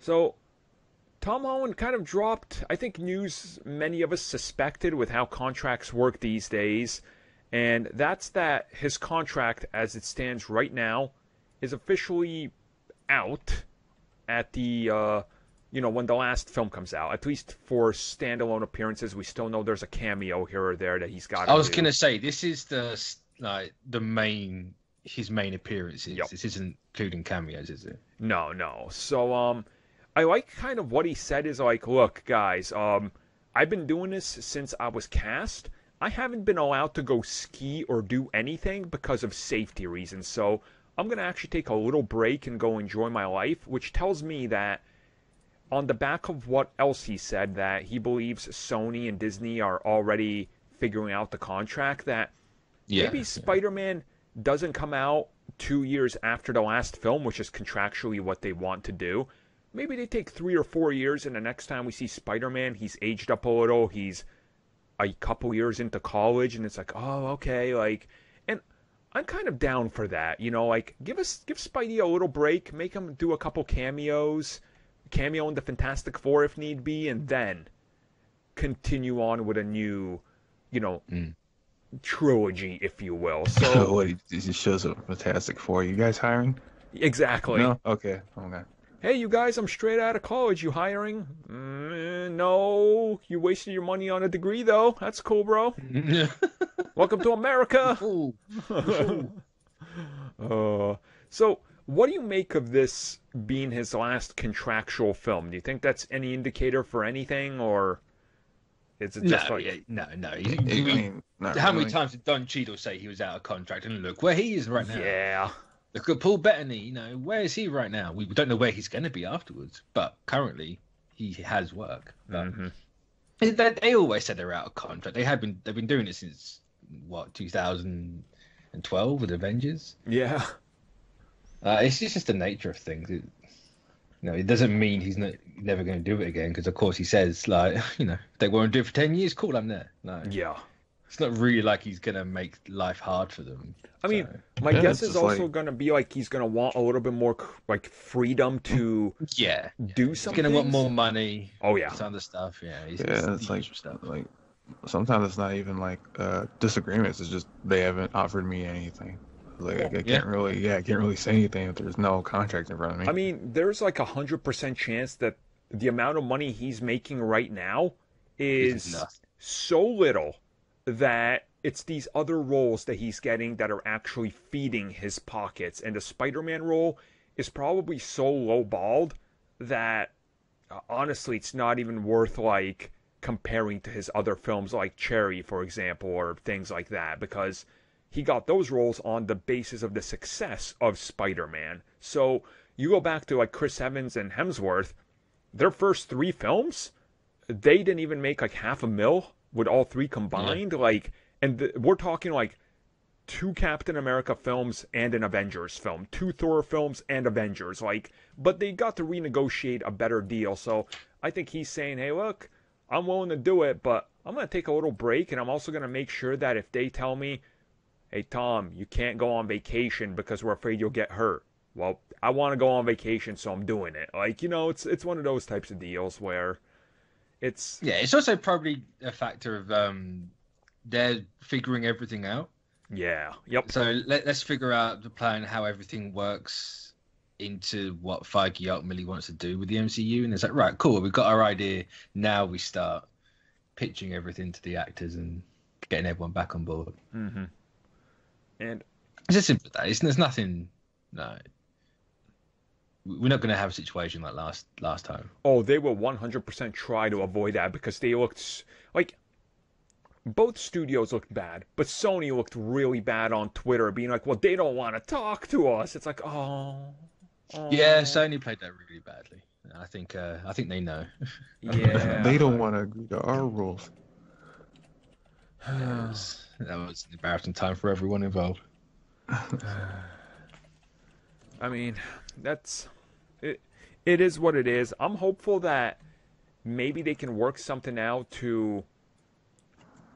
So Tom Holland kind of dropped, I think, news many of us suspected with how contracts work these days, and that's that his contract, as it stands right now, is officially out at the, when the last film comes out. At least for standalone appearances, we still know there's a cameo here or there that he's got to I was do. gonna say this is the main his main appearances. Yep. This isn't including cameos, is it? No. So, I like kind of what he said is like, look, guys, I've been doing this since I was cast. I haven't been allowed to go ski or do anything because of safety reasons. So I'm going to actually take a little break and go enjoy my life, which tells me that on the back of what else he said, that he believes Sony and Disney are already figuring out the contract, that maybe Spider-Man doesn't come out 2 years after the last film, which is contractually what they want to do. Maybe they take 3 or 4 years, and the next time we see Spider-Man, he's aged up a little, he's a couple years into college, and it's like, oh, okay, like, and I'm kind of down for that, like, give Spidey a little break, make him do a couple cameos, cameo in the Fantastic Four if need be, and then continue on with a new, trilogy, if you will. So, Wait, this just shows a Fantastic Four. You guys hiring? exactly. No? Okay. Hey, you guys, I'm straight out of college. You hiring? No. You wasted your money on a degree, though. That's cool, bro. Welcome to America. So, what do you make of this being his last contractual film? Do you think that's any indicator for anything, or is it just no? How many times did Don Cheadle say he was out of contract? And look where he is right now. Yeah. Look at Paul Bettany. Where is he right now? We don't know where he's going to be afterwards, but currently he has work. Mm-hmm. They always said they're out of contract. They've been doing it since 2012 with Avengers. Yeah. It's just the nature of things. It doesn't mean he's never going to do it again, because of course he says, they want to do it for 10 years. Cool, I'm there. No. Yeah. It's not really like he's going to make life hard for them. I mean, my guess is also going to be like he's going to want a little bit more like freedom to do something. He's going to want more money. Oh yeah, some other stuff. Yeah, it's like sometimes it's not even like disagreements. It's just they haven't offered me anything. Like I can't really say anything if there's no contract in front of me. I mean, there's like 100% chance that the amount of money he's making right now is so little that it's these other roles that he's getting that are actually feeding his pockets. And the Spider-Man role is probably so low-balled that, honestly, it's not even worth, like, comparing to his other films like Cherry, for example, or things like that, because he got those roles on the basis of the success of Spider-Man. So you go back to, like, Chris Evans and Hemsworth, their first 3 films, they didn't even make, like, $500,000 with all 3 combined. We're talking like 2 Captain America films and an Avengers film, 2 Thor films and Avengers. But they got to renegotiate a better deal. So I think he's saying, hey, look, I'm willing to do it, but I'm going to take a little break, and I'm also going to make sure that if they tell me, hey, Tom, you can't go on vacation because we're afraid you'll get hurt. Well, I want to go on vacation, so I'm doing it. It's one of those types of deals where it's also probably a factor of they're figuring everything out. Yeah. Yep. So let's figure out the plan, how everything works into what Feige ultimately wants to do with the MCU. And it's like, right, cool, we've got our idea. Now we start pitching everything to the actors and getting everyone back on board. Mm-hmm. And it's as simple as that. There's nothing. No. We're not going to have a situation like last time. Oh, they will 100% try to avoid that because they looked like both studios looked bad, but Sony looked really bad on Twitter, being like, "Well, they don't want to talk to us." It's like, oh. Yeah, Sony played that really badly. I think they know. Yeah, they don't want to agree to our rules. That was an embarrassing time for everyone involved. I mean, that's it. It is what it is. I'm hopeful that maybe they can work something out to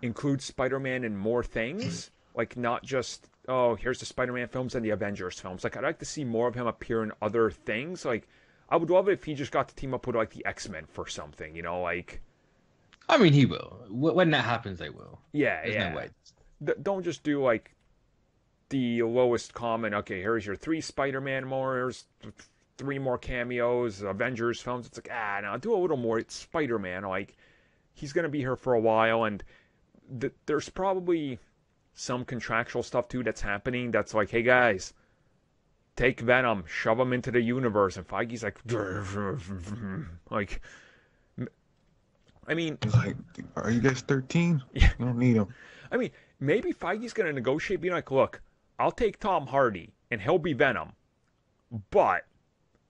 include Spider-Man in more things, like not just here's the Spider-Man films and the Avengers films. Like I'd like to see more of him appear in other things. Like I would love it if he just got to team up with like the X-Men for something, you know, like. I mean, he will. When that happens, they will. Yeah, There's yeah. no way. Don't just do like the lowest common. Okay, here's your 3 Spider-Man more. Here's 3 more cameos, Avengers films. It's like, no, do a little more. It's Spider-Man. Like, he's gonna be here for a while, and there's probably some contractual stuff too that's happening. That's like, hey guys, take Venom, shove him into the universe, and Feige's like, like, I mean, he's like, are you guys 13? Yeah. You don't need them. I mean, maybe Feige's gonna negotiate, being like, look, I'll take Tom Hardy, and he'll be Venom, but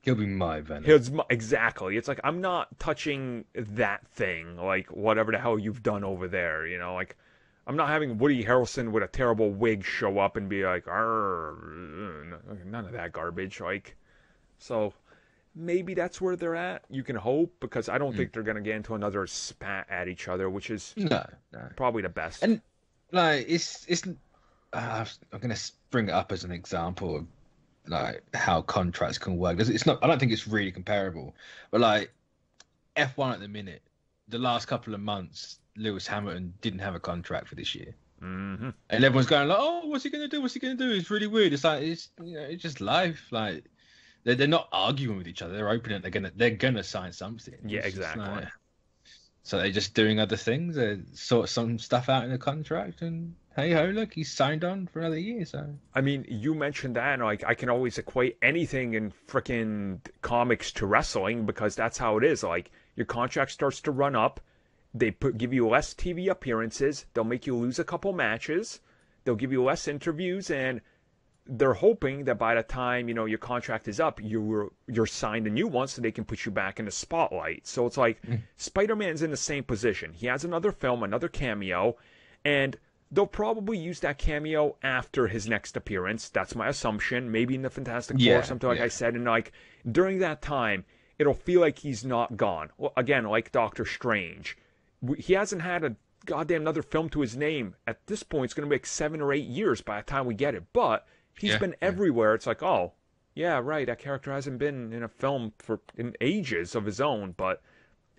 he'll be my Venom. Exactly. It's like, I'm not touching that thing, like whatever the hell you've done over there, you know, like. I'm not having Woody Harrelson with a terrible wig show up and be like, none of that garbage. Like, so maybe that's where they're at. You can hope, because I don't think they're gonna get into another spat at each other, which is probably the best. And like, it's I'm gonna bring it up as an example of like how contracts can work. It's not. I don't think it's really comparable, but like F1 at the minute, the last couple of months, Lewis Hamilton didn't have a contract for this year, and everyone's going like, "Oh, what's he gonna do? What's he gonna do?" It's really weird. It's like it's just life. Like they're not arguing with each other. They're open and they're gonna sign something. Yeah, it's exactly. Like, so they're just doing other things. They sort some stuff out in the contract, and hey ho, look, he's signed on for another year. So I mean, you mentioned that, and like I can always equate anything in frickin' comics to wrestling, because that's how it is. Like, your contract starts to run up. They give you less TV appearances. They'll make you lose a couple matches. They'll give you less interviews, and they're hoping that by the time your contract is up, you're signed a new one, so they can put you back in the spotlight. So it's like Spider-Man's in the same position. He has another film, another cameo, and they'll probably use that cameo after his next appearance. That's my assumption. Maybe in the Fantastic Four or something like I said, and like during that time, it'll feel like he's not gone. Well, again, like Doctor Strange. He hasn't had a goddamn another film to his name. At this point, it's going to be like 7 or 8 years by the time we get it. But he's been everywhere. It's like, oh, yeah, right, that character hasn't been in a film in ages of his own, but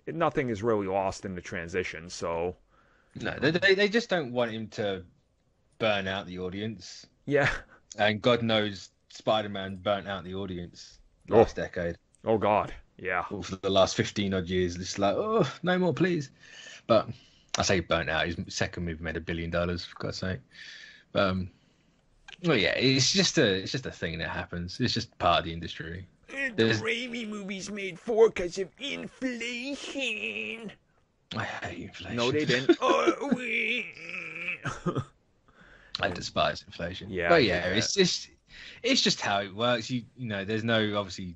nothing is really lost in the transition, so. No, they just don't want him to burn out the audience. Yeah. And God knows Spider-Man burnt out the audience last decade. Oh, God, yeah. Or for the last 15 odd years, it's like, oh, no more, please. But I say burnt out. His second movie made $1 billion, for God's sake. Well, yeah, it's just a thing that happens. It's just part of the industry. And the Raimi movies made 4 because of inflation. I hate inflation. No, they didn't. I despise inflation. Yeah, but yeah, it's just how it works. You know, there's obviously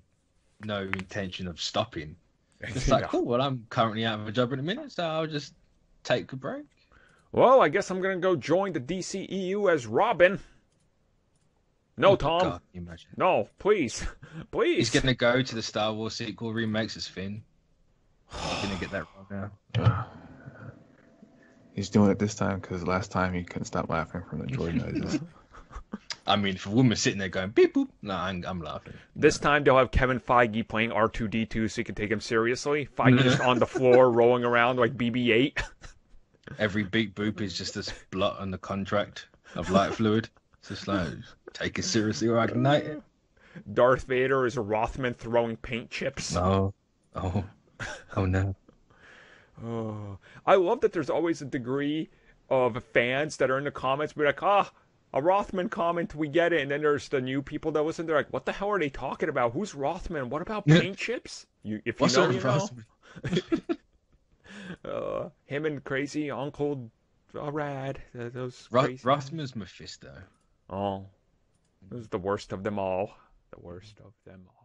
no intention of stopping. It's like, cool, well, I'm currently out of a job in a minute, so I'll just take a break. Well, I guess I'm going to go join the DCEU as Robin. No, Tom. God, can you imagine? No, please. Please. He's going to go to the Star Wars sequel remakes as Finn. He's going to get that wrong now. He's doing it this time because last time he couldn't stop laughing from the droid noises. I mean, if a woman's sitting there going, beep, boop, no, I'm laughing. This time they'll have Kevin Feige playing R2-D2 so you can take him seriously. Feige just on the floor rolling around like BB-8. Every beep boop is just this blot on the contract of light fluid. It's just like, take it seriously or I ignite it. Darth Vader is a Rothman throwing paint chips. No. Oh no. Oh. I love that there's always a degree of fans that are in the comments be like, a Rothman comment, we get it. And then there's the new people that listen, they're like, what the hell are they talking about? Who's Rothman? What about paint chips? What's you know. Him and crazy Uncle Rad. Those crazy Rothman's Mephisto. Oh. This is the worst of them all. The worst of them all.